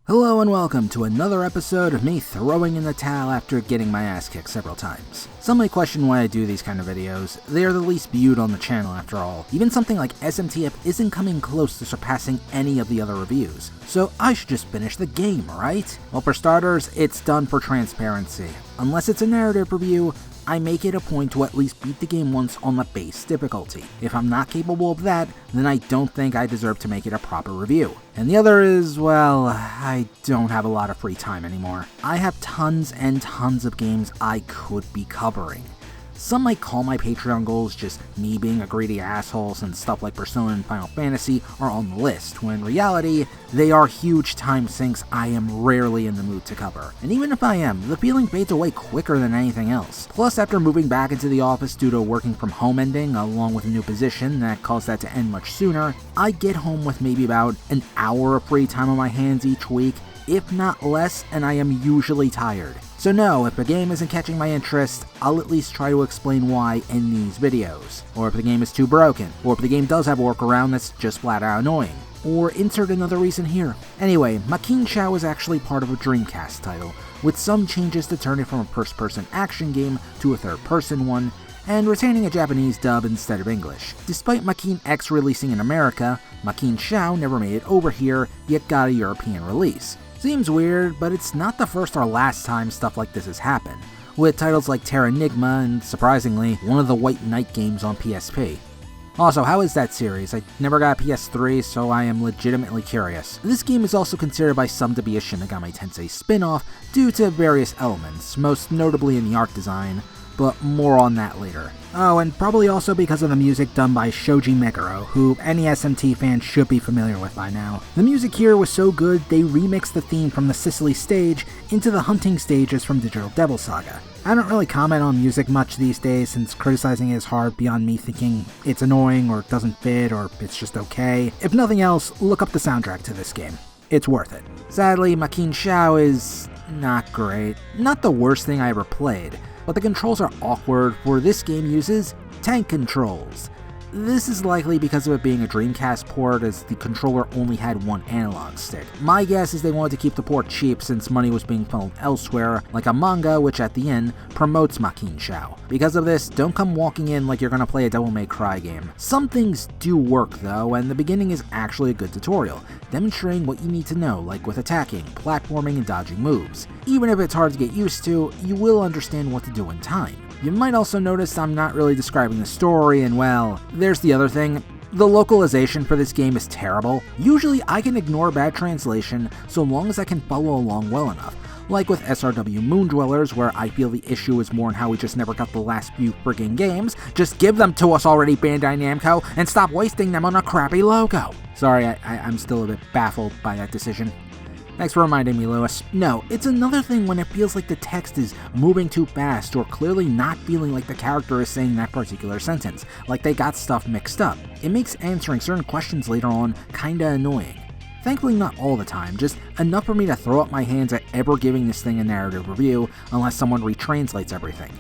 Hello and welcome to another episode of me throwing in the towel after getting my ass kicked several times. Some may question why I do these kind of videos. They are the least viewed on the channel after all. Even something like SMTF isn't coming close to surpassing any of the other reviews. So I should just finish the game, right? Well, for starters, it's done for transparency. Unless it's a narrative review, I make it a point to at least beat the game once on the base difficulty. If I'm not capable of that, then I don't think I deserve to make it a proper review. And the other is, well, I don't have a lot of free time anymore. I have tons and tons of games I could be covering. Some might call my Patreon goals just me being a greedy asshole since stuff like Persona and Final Fantasy are on the list, when in reality, they are huge time sinks I am rarely in the mood to cover. And even if I am, the feeling fades away quicker than anything else. Plus, after moving back into the office due to a working from home ending, along with a new position that caused that to end much sooner, I get home with maybe about an hour of free time on my hands each week, if not less, and I am usually tired. So no, if a game isn't catching my interest, I'll at least try to explain why in these videos. Or if the game is too broken, or if the game does have a workaround that's just flat out annoying. Or insert another reason here. Anyway, Maken Shao is actually part of a Dreamcast title, with some changes to turn it from a first-person action game to a third-person one, and retaining a Japanese dub instead of English. Despite Maken X releasing in America, Maken Shao never made it over here, yet got a European release. Seems weird, but it's not the first or last time stuff like this has happened, with titles like Terranigma and, surprisingly, one of the White Knight games on PSP. Also, how is that series? I never got a PS3, so I am legitimately curious. This game is also considered by some to be a Shin Megami Tensei spin-off due to various elements, most notably in the art design, but more on that later. Oh, and probably also because of the music done by Shoji Meguro, who any SMT fan should be familiar with by now. The music here was so good, they remixed the theme from the Sicily stage into the hunting stages from Digital Devil Saga. I don't really comment on music much these days since criticizing it is hard beyond me thinking it's annoying or doesn't fit or it's just okay. If nothing else, look up the soundtrack to this game. It's worth it. Sadly, Maken Shao is not great. Not the worst thing I ever played, but the controls are awkward, for this game uses tank controls. This is likely because of it being a Dreamcast port, as the controller only had one analog stick. My guess is they wanted to keep the port cheap since money was being funneled elsewhere, like a manga which at the end promotes Maken Shao. Because of this, don't come walking in like you're gonna play a Devil May Cry game. Some things do work though, and the beginning is actually a good tutorial, demonstrating what you need to know, like with attacking, platforming, and dodging moves. Even if it's hard to get used to, you will understand what to do in time. You might also notice I'm not really describing the story, and well, there's the other thing. The localization for this game is terrible. Usually I can ignore bad translation so long as I can follow along well enough. Like with SRW Moondwellers, where I feel the issue is more in how we just never got the last few friggin' games. Just give them to us already, Bandai Namco, and stop wasting them on a crappy logo. Sorry, I'm still a bit baffled by that decision. Thanks for reminding me, Lewis. No, it's another thing when it feels like the text is moving too fast or clearly not feeling like the character is saying that particular sentence, like they got stuff mixed up. It makes answering certain questions later on kinda annoying. Thankfully not all the time, just enough for me to throw up my hands at ever giving this thing a narrative review unless someone retranslates everything.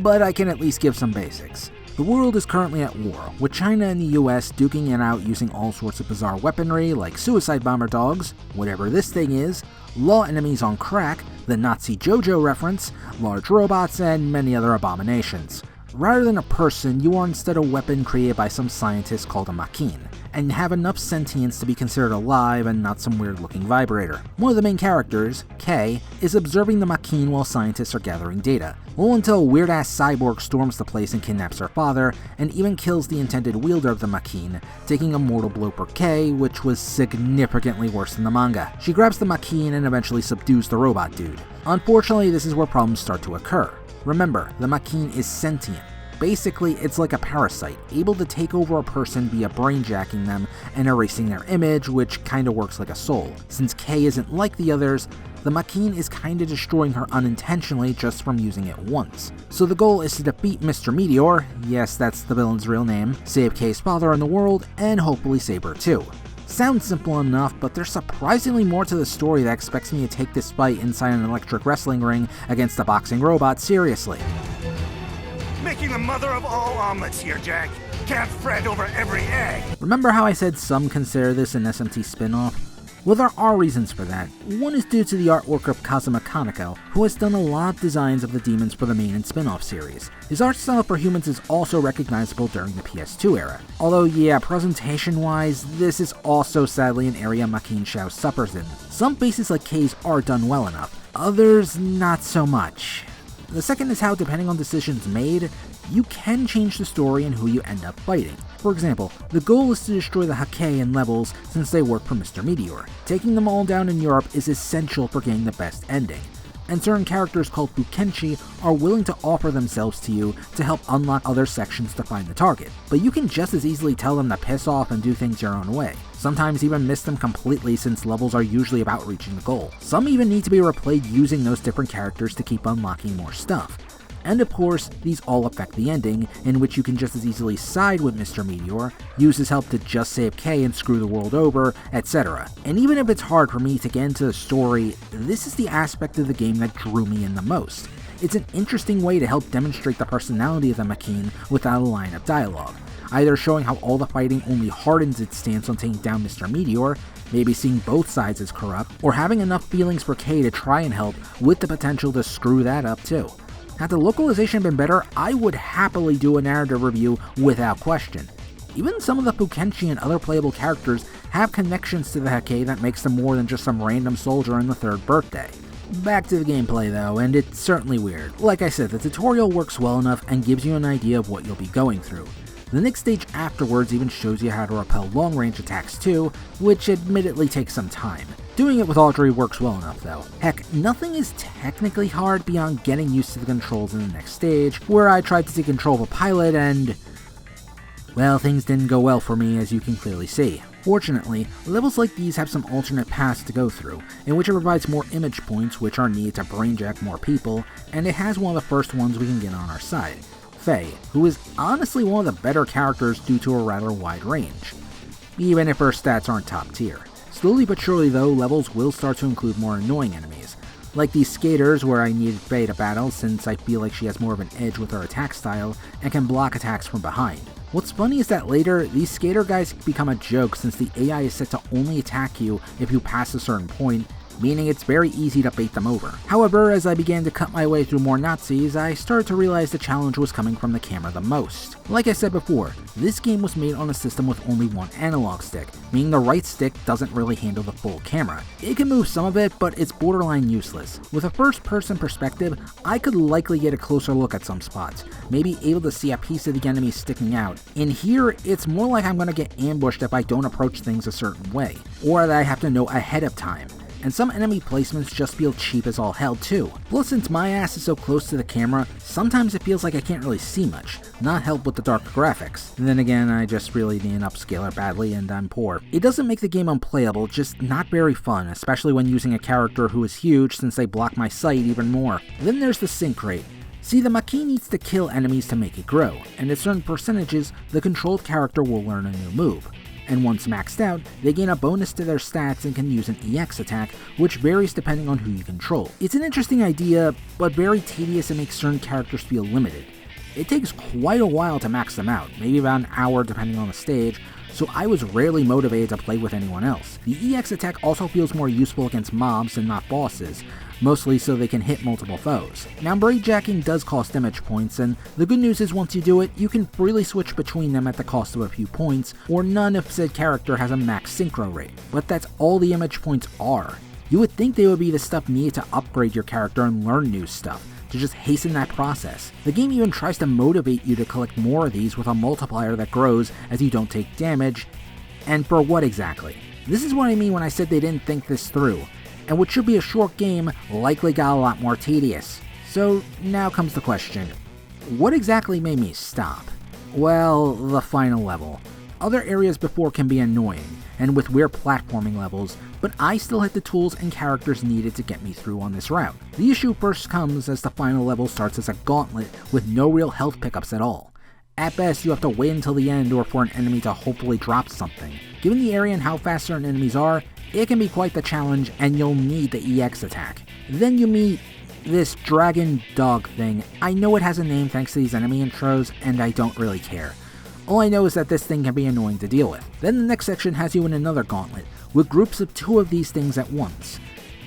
But I can at least give some basics. The world is currently at war, with China and the US duking it out using all sorts of bizarre weaponry like suicide bomber dogs, whatever this thing is, law enemies on crack, the Nazi JoJo reference, large robots, and many other abominations. Rather than a person, you are instead a weapon created by some scientist called a Maken, and have enough sentience to be considered alive and not some weird looking vibrator. One of the main characters, Kay, is observing the Maken while scientists are gathering data, all until a weird ass cyborg storms the place and kidnaps her father, and even kills the intended wielder of the Maken, taking a mortal blow for Kay, which was significantly worse than the manga. She grabs the Maken and eventually subdues the robot dude. Unfortunately, this is where problems start to occur. Remember, the Maken is sentient. Basically, it's like a parasite, able to take over a person via brainjacking them and erasing their image, which kinda works like a soul. Since Kay isn't like the others, the Maken is kinda destroying her unintentionally just from using it once. So the goal is to defeat Mr. Meteor, yes, that's the villain's real name, save Kay's father in the world, and hopefully save her too. Sounds simple enough, but there's surprisingly more to the story that expects me to take this fight inside an electric wrestling ring against a boxing robot seriously. Making the mother of all omelets here, Jack. Can't fret over every egg. Remember how I said some consider this an SMT spin-off? Well, there are reasons for that. One is due to the artwork of Kazuma Kaneko, who has done a lot of designs of the demons for the main and spin-off series. His art style for humans is also recognizable during the PS2 era. Although yeah, presentation-wise, this is also sadly an area Maken Shao suffers in. Some faces like K's are done well enough, others not so much. The second is how, depending on decisions made, you can change the story and who you end up fighting. For example, the goal is to destroy the Hakke in levels since they work for Mr. Meteor. Taking them all down in Europe is essential for getting the best ending, and certain characters called Fukenshi are willing to offer themselves to you to help unlock other sections to find the target. But you can just as easily tell them to piss off and do things your own way. Sometimes even miss them completely since levels are usually about reaching the goal. Some even need to be replayed using those different characters to keep unlocking more stuff. And of course, these all affect the ending, in which you can just as easily side with Mr. Meteor, use his help to just save K and screw the world over, etc. And even if it's hard for me to get into the story, this is the aspect of the game that drew me in the most. It's an interesting way to help demonstrate the personality of the Maken without a line of dialogue, either showing how all the fighting only hardens its stance on taking down Mr. Meteor, maybe seeing both sides as corrupt, or having enough feelings for K to try and help with the potential to screw that up too. Had the localization been better, I would happily do a narrative review without question. Even some of the Fukenshi and other playable characters have connections to the Hakke that makes them more than just some random soldier on the third birthday. Back to the gameplay though, and it's certainly weird. Like I said, the tutorial works well enough and gives you an idea of what you'll be going through. The next stage afterwards even shows you how to repel long-range attacks too, which admittedly takes some time. Doing it with Audrey works well enough though. Heck, nothing is technically hard beyond getting used to the controls in the next stage, where I tried to take control of a pilot and... well, things didn't go well for me, as you can clearly see. Fortunately, levels like these have some alternate paths to go through, in which it provides more image points which are needed to brainjack more people, and it has one of the first ones we can get on our side. Faye, who is honestly one of the better characters due to a rather wide range, even if her stats aren't top tier. Slowly but surely though, levels will start to include more annoying enemies, like these skaters where I needed Faye to battle since I feel like she has more of an edge with her attack style and can block attacks from behind. What's funny is that later, these skater guys become a joke since the AI is set to only attack you if you pass a certain point, meaning it's very easy to bait them over. However, as I began to cut my way through more Nazis, I started to realize the challenge was coming from the camera the most. Like I said before, this game was made on a system with only one analog stick, meaning the right stick doesn't really handle the full camera. It can move some of it, but it's borderline useless. With a first-person perspective, I could likely get a closer look at some spots, maybe able to see a piece of the enemy sticking out. In here, it's more like I'm gonna get ambushed if I don't approach things a certain way, or that I have to know ahead of time. And some enemy placements just feel cheap as all hell too. Plus, since my ass is so close to the camera, sometimes it feels like I can't really see much, not help with the dark graphics. Then again, I just really need an upscaler badly and I'm poor. It doesn't make the game unplayable, just not very fun, especially when using a character who is huge since they block my sight even more. Then there's the sync rate. See, the Maken needs to kill enemies to make it grow, and at certain percentages, the controlled character will learn a new move. And once maxed out, they gain a bonus to their stats and can use an EX attack, which varies depending on who you control. It's an interesting idea, but very tedious and makes certain characters feel limited. It takes quite a while to max them out, maybe about an hour depending on the stage, so I was rarely motivated to play with anyone else. The EX attack also feels more useful against mobs and not bosses, mostly so they can hit multiple foes. Now, braidjacking does cost damage points, and the good news is once you do it, you can freely switch between them at the cost of a few points, or none if said character has a max synchro rate. But that's all the image points are. You would think they would be the stuff needed to upgrade your character and learn new stuff, to just hasten that process. The game even tries to motivate you to collect more of these with a multiplier that grows as you don't take damage, and for what exactly? This is what I mean when I said they didn't think this through, and what should be a short game likely got a lot more tedious. So now comes the question, what exactly made me stop? Well, the final level. Other areas before can be annoying, and with weird platforming levels, but I still had the tools and characters needed to get me through on this route. The issue first comes as the final level starts as a gauntlet with no real health pickups at all. At best, you have to wait until the end or for an enemy to hopefully drop something. Given the area and how fast certain enemies are, it can be quite the challenge and you'll need the EX attack. Then you meet this dragon dog thing. I know it has a name thanks to these enemy intros and I don't really care. All I know is that this thing can be annoying to deal with. Then the next section has you in another gauntlet, with groups of 2 of these things at once.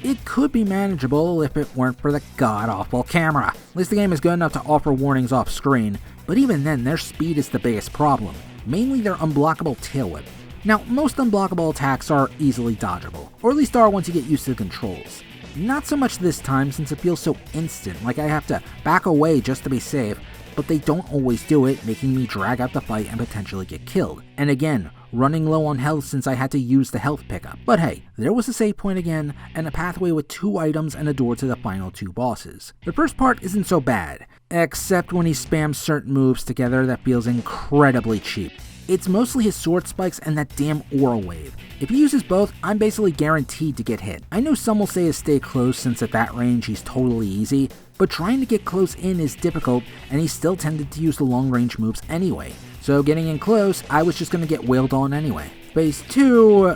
It could be manageable if it weren't for the god-awful camera. At least the game is good enough to offer warnings off screen, but even then their speed is the biggest problem, mainly their unblockable tail whip. Now, most unblockable attacks are easily dodgeable, or at least are once you get used to the controls. Not so much this time since it feels so instant, like I have to back away just to be safe, but they don't always do it, making me drag out the fight and potentially get killed. And again, running low on health since I had to use the health pickup. But hey, there was a save point again, and a pathway with 2 items and a door to the final 2 bosses. The first part isn't so bad, except when he spams certain moves together that feels incredibly cheap. It's mostly his sword spikes and that damn aura wave. If he uses both, I'm basically guaranteed to get hit. I know some will say to stay close since at that range he's totally easy, but trying to get close in is difficult and he still tended to use the long range moves anyway. So getting in close, I was just gonna get wailed on anyway. Phase 2,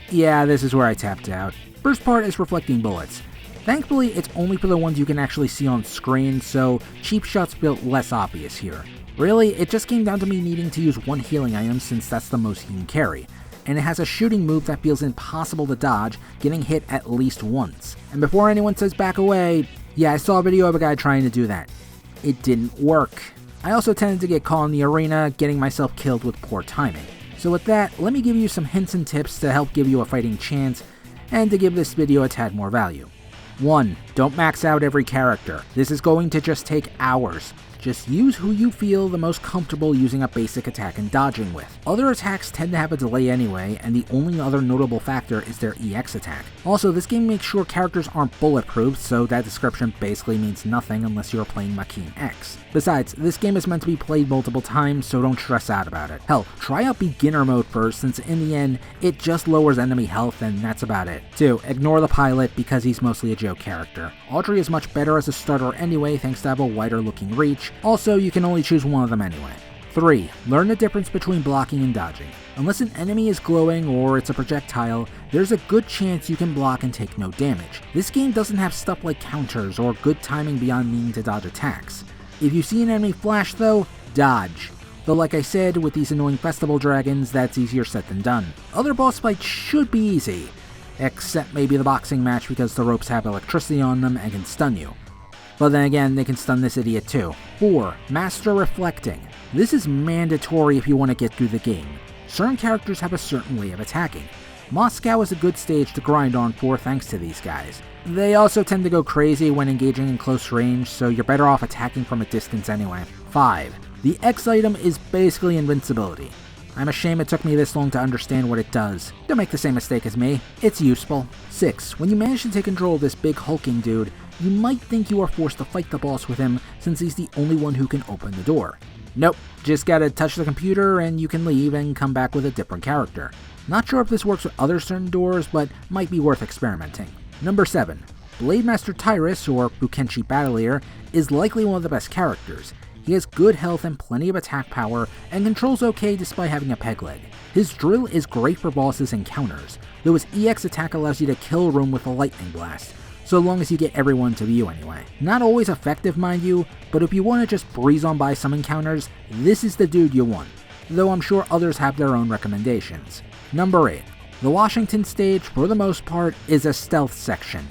yeah, this is where I tapped out. First part is reflecting bullets. Thankfully, it's only for the ones you can actually see on screen, so cheap shots felt less obvious here. Really, it just came down to me needing to use 1 healing item since that's the most you can carry, and it has a shooting move that feels impossible to dodge, getting hit at least once. And before anyone says back away, yeah, I saw a video of a guy trying to do that. It didn't work. I also tended to get caught in the arena, getting myself killed with poor timing. So with that, let me give you some hints and tips to help give you a fighting chance, and to give this video a tad more value. 1. Don't max out every character. This is going to just take hours. Just use who you feel the most comfortable using a basic attack and dodging with. Other attacks tend to have a delay anyway, and the only other notable factor is their EX attack. Also, this game makes sure characters aren't bulletproof, so that description basically means nothing unless you're playing Maken X. Besides, this game is meant to be played multiple times, so don't stress out about it. Hell, try out beginner mode first, since in the end, it just lowers enemy health and that's about it. 2. Ignore the pilot because he's mostly a joke character. Audrey is much better as a starter anyway thanks to have a wider looking reach. Also, you can only choose one of them anyway. 3. Learn the difference between blocking and dodging. Unless an enemy is glowing or it's a projectile, there's a good chance you can block and take no damage. This game doesn't have stuff like counters or good timing beyond needing to dodge attacks. If you see an enemy flash though, dodge. Though like I said, with these annoying festival dragons, that's easier said than done. Other boss fights should be easy, except maybe the boxing match because the ropes have electricity on them and can stun you. But then again, they can stun this idiot too. 4. Master reflecting. This is mandatory if you want to get through the game. Certain characters have a certain way of attacking. Moscow is a good stage to grind on for thanks to these guys. They also tend to go crazy when engaging in close range, so you're better off attacking from a distance anyway. 5. The X item is basically invincibility. I'm ashamed it took me this long to understand what it does. Don't make the same mistake as me, it's useful. 6. When you manage to take control of this big hulking dude, you might think you are forced to fight the boss with him since he's the only one who can open the door. Nope, just gotta touch the computer and you can leave and come back with a different character. Not sure if this works with other certain doors, but might be worth experimenting. Number 7. Blade Master Tyrus, or Fukenshi Battalier, is likely one of the best characters. He has good health and plenty of attack power, and controls okay despite having a peg leg. His drill is great for bosses and counters, though his EX attack allows you to kill a room with a lightning blast, so long as you get everyone to view anyway. Not always effective, mind you, but if you want to just breeze on by some encounters, this is the dude you want, though I'm sure others have their own recommendations. Number 8. The Washington stage, for the most part, is a stealth section.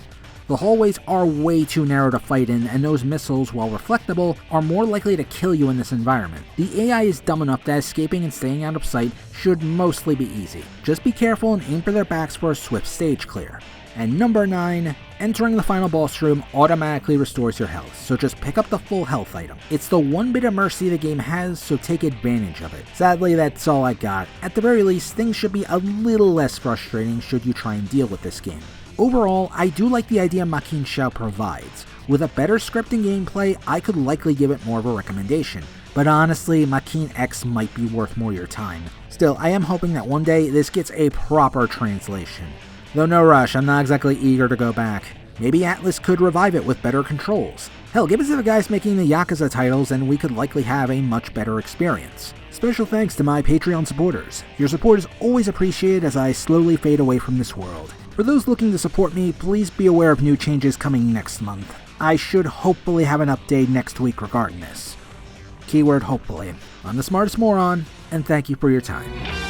The hallways are way too narrow to fight in, and those missiles, while reflectable, are more likely to kill you in this environment. The AI is dumb enough that escaping and staying out of sight should mostly be easy. Just be careful and aim for their backs for a swift stage clear. And number 9, entering the final boss room automatically restores your health, so just pick up the full health item. It's the one bit of mercy the game has, so take advantage of it. Sadly, that's all I got. At the very least, things should be a little less frustrating should you try and deal with this game. Overall, I do like the idea Maken Shao provides. With a better script and gameplay, I could likely give it more of a recommendation. But honestly, Maken X might be worth more your time. Still, I am hoping that one day this gets a proper translation. Though no rush, I'm not exactly eager to go back. Maybe Atlus could revive it with better controls. Hell, give us the guys making the Yakuza titles and we could likely have a much better experience. Special thanks to my Patreon supporters. Your support is always appreciated as I slowly fade away from this world. For those looking to support me, please be aware of new changes coming next month. I should hopefully have an update next week regarding this. Keyword hopefully. I'm the smartest moron. and thank you for your time.